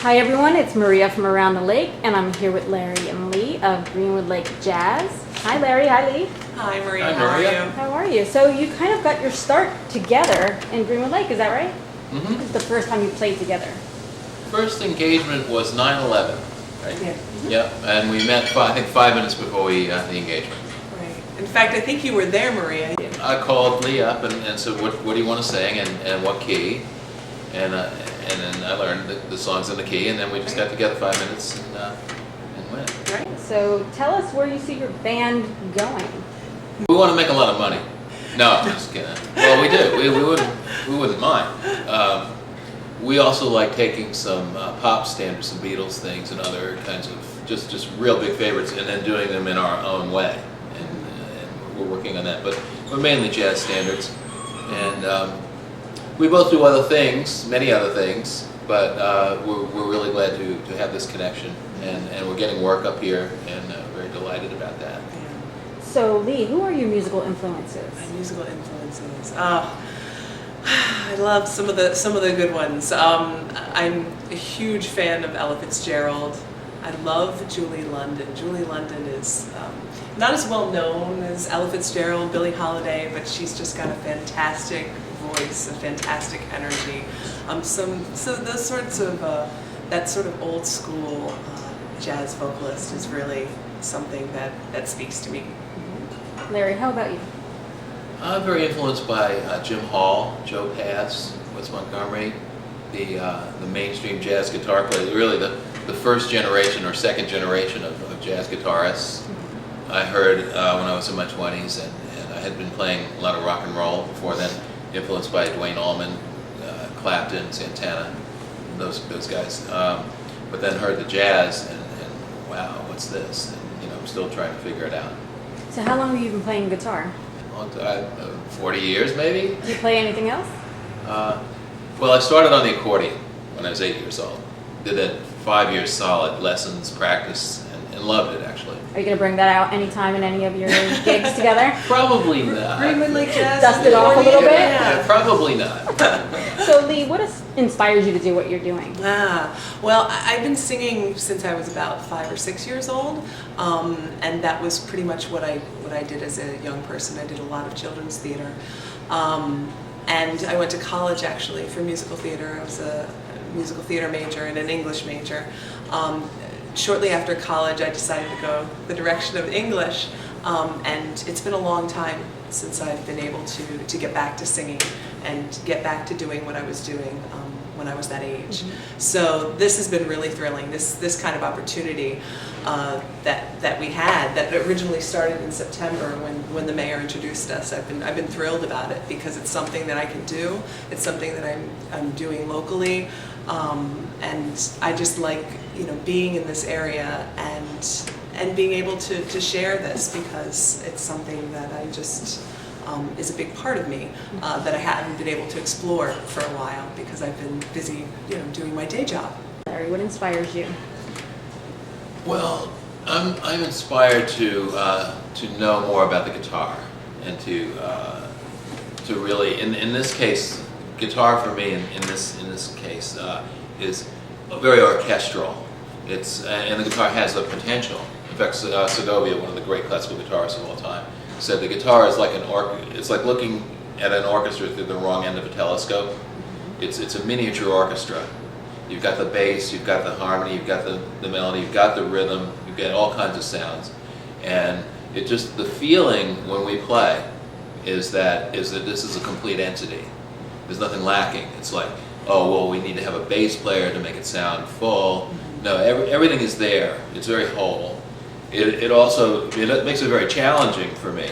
Hi everyone, it's Maria from Around the Lake, and I'm here with Larry and Lee of Greenwood Lake Jazz. Hi Larry, hi Lee. Hi Maria, Hi, how are Maria. you? How are you? So you kind of got your start together in Greenwood Lake, is that right? Mm-hmm. This is the first time you played together. First engagement was 9/11, right? Yeah. Yep, and we met, I think, 5 minutes before we the engagement. Right. In fact, I think you were there, Maria. I called Lee up and said, what do you want to sing and what key? And then I learned the songs in the key, and then we just got together 5 minutes and went. Right. So tell us where you see your band going. We want to make a lot of money. No, I'm just kidding. Well, we do. We wouldn't mind. We also like taking some pop standards, some Beatles things, and other kinds of just real big favorites, and then doing them in our own way. And we're working on that, but mainly jazz standards. And we both do other things, many other things, but we're really glad to have this connection, and we're getting work up here, and very delighted about that. So Lee, who are your musical influences? My musical influences. Oh, I love some of the good ones. I'm a huge fan of Ella Fitzgerald. I love Julie London. Julie London is not as well known as Ella Fitzgerald, Billie Holiday, but she's just got a fantastic voice, a fantastic energy. So those sorts of that sort of old school jazz vocalist is really something that speaks to me. Larry, how about you? I'm very influenced by Jim Hall, Joe Pass, Wes Montgomery, the mainstream jazz guitar players, really the first generation or second generation of jazz guitarists. I heard when I was in my 20s, and I had been playing a lot of rock and roll before then, influenced by Duane Allman, Clapton, Santana, those guys. But then heard the jazz, and wow, what's this? And I'm still trying to figure it out. So how long have you been playing guitar? 40 years maybe. Do you play anything else? Well, I started on the accordion when I was 8 years old. Did that 5 years solid, lessons, practice, and loved it actually. Are you going to bring that out anytime in any of your gigs together? Probably not. Greenwood Lake Jazz. Dust it off a little bit? Yeah, probably not. So Lee, what inspires you to do what you're doing? Well, I've been singing since I was about 5 or 6 years old, and that was pretty much what I did as a young person. I did a lot of children's theater, and I went to college actually for musical theater. I was a musical theater major and an English major. Shortly after college, I decided to go the direction of English, and it's been a long time since I've been able to get back to singing and get back to doing what I was doing when I was that age. So this has been really thrilling. This kind of opportunity that we had, that originally started in September when the mayor introduced us. I've been thrilled about it because it's something that I can do. It's something that I'm doing locally, and I just like being in this area and being able to share this, because it's something that I just is a big part of me that I haven't been able to explore for a while because I've been busy doing my day job. Larry, what inspires you? Well, I'm inspired to know more about the guitar, and to really in this case, guitar for me in this case is very orchestral. It's and the guitar has the potential. In fact, Segovia, one of the great classical guitarists of all time, said the guitar is like it's like looking at an orchestra through the wrong end of a telescope. It's a miniature orchestra. You've got the bass, you've got the harmony, you've got the melody, you've got the rhythm, you've got all kinds of sounds, and it just the feeling when we play is that this is a complete entity. There's nothing lacking. It's like, oh well, we need to have a bass player to make it sound full. No, everything is there. It's very whole. It also makes it very challenging for me.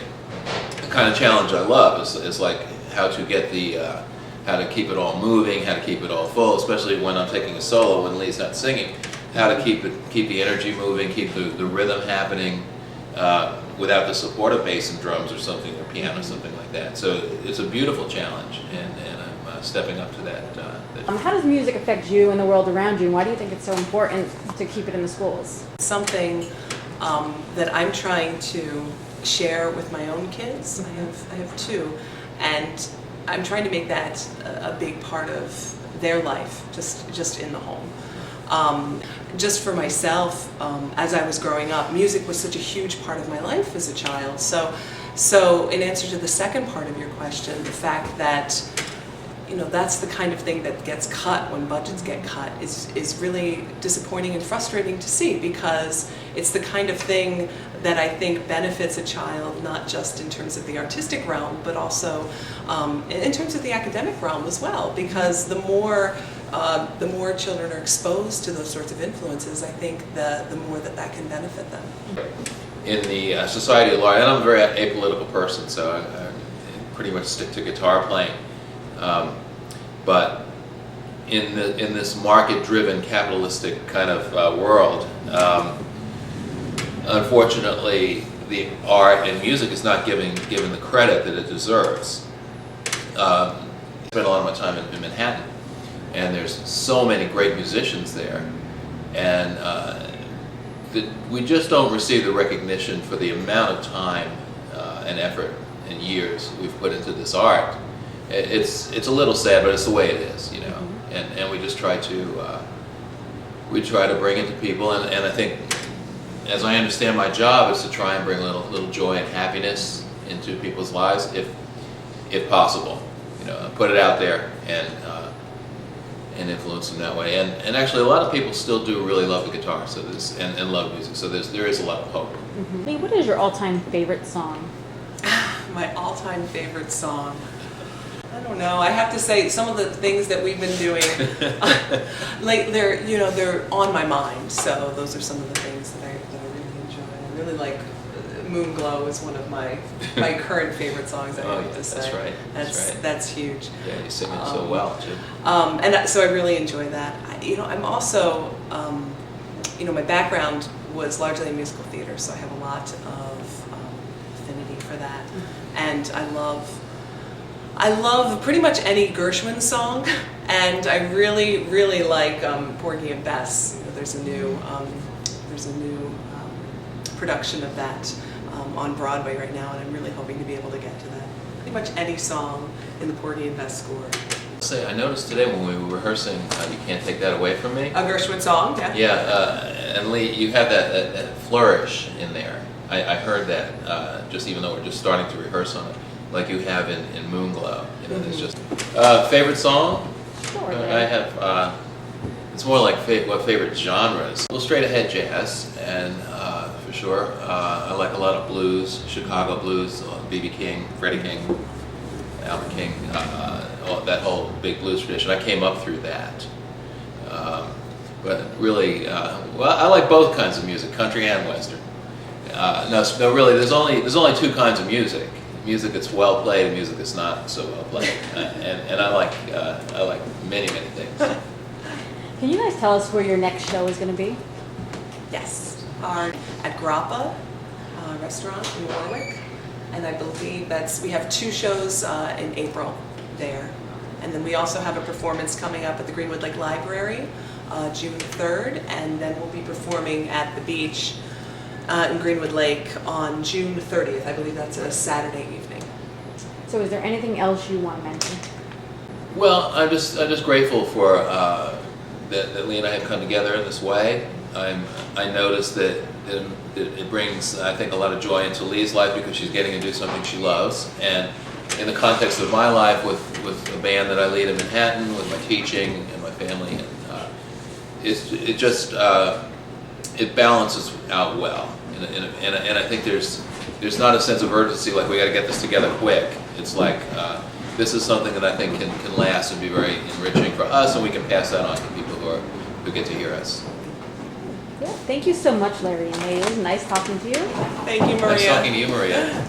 The kind of challenge I love is like how to get how to keep it all moving, how to keep it all full, especially when I'm taking a solo when Lee's not singing. How to keep the energy moving, keep the rhythm happening without the support of bass and drums or something, or piano, something like that. So it's a beautiful challenge, and I'm stepping up to that. How does music affect you and the world around you, and why do you think it's so important to keep it in the schools? Something that I'm trying to share with my own kids. I have two, and I'm trying to make that a big part of their life, just in the home. Just for myself, as I was growing up, music was such a huge part of my life as a child. So in answer to the second part of your question, the fact that that's the kind of thing that gets cut when budgets get cut is really disappointing and frustrating to see, because it's the kind of thing that I think benefits a child, not just in terms of the artistic realm, but also in terms of the academic realm as well, because the more children are exposed to those sorts of influences, I think the more that can benefit them. In the society at large, and I'm a very apolitical person, so I pretty much stick to guitar playing. But in this market-driven, capitalistic kind of world, unfortunately, the art and music is not given the credit that it deserves. I spent a lot of my time in Manhattan, and there's so many great musicians there, and we just don't receive the recognition for the amount of time and effort and years we've put into this art. It's a little sad, but it's the way it is, and we just try to bring it to people, and I think, as I understand my job, is to try and bring a little joy and happiness into people's lives, if possible. Put it out there and influence them that way. And actually, a lot of people still do really love the guitar, and love music. So there is a lot of hope. Mm-hmm. Hey, what is your all-time favorite song? My all-time favorite song. I don't know. I have to say, some of the things that we've been doing, they're on my mind. So those are some of the things that I really enjoy. I really like Moon Glow is one of my current favorite songs. I have to say. That's right. That's huge. Yeah, you sing it so well too. And so I really enjoy that. I'm also, my background was largely in musical theater, so I have a lot of affinity for that. And I love pretty much any Gershwin song, and I really, really like Porgy and Bess. There's a new production of that on Broadway right now, and I'm really hoping to be able to get to that. Pretty much any song in the Porgy and Bess score. I noticed today when we were rehearsing, You Can't Take That Away From Me. A Gershwin song, yeah. Yeah, and Lee, you have that flourish in there. I heard that, just even though we're just starting to rehearse on it, like you have in Moon Glow. There's just favorite song. Sure. I have. It's more like what favorite genres. A little straight ahead jazz, and for sure, I like a lot of blues, Chicago blues, B.B. King, Freddie King, Alvin King, that whole big blues tradition. I came up through that. But really, I like both kinds of music, country and western. No, really, there's only two kinds of music. Music that's well played and music that's not so well played. And I like many things. Can you guys tell us where your next show is going to be? Yes, at Grappa restaurant in Warwick, and I believe we have 2 shows in April there, and then we also have a performance coming up at the Greenwood Lake Library June 3rd, and then we'll be performing at the beach in Greenwood Lake on June 30th. I believe that's a Saturday evening. So is there anything else you want to mention? Well, I'm just grateful for that Lee and I have come together in this way. I noticed that it brings, I think, a lot of joy into Lee's life because she's getting to do something she loves, and in the context of my life with the band that I lead in Manhattan, with my teaching and my family, and it balances out well, and I think there's not a sense of urgency like we got to get this together quick. It's like this is something that I think can last and be very enriching for us, and we can pass that on to people who get to hear us. Yeah, thank you so much, Larry and Lee. It was nice talking to you. Thank you, Maria. Nice talking to you, Maria.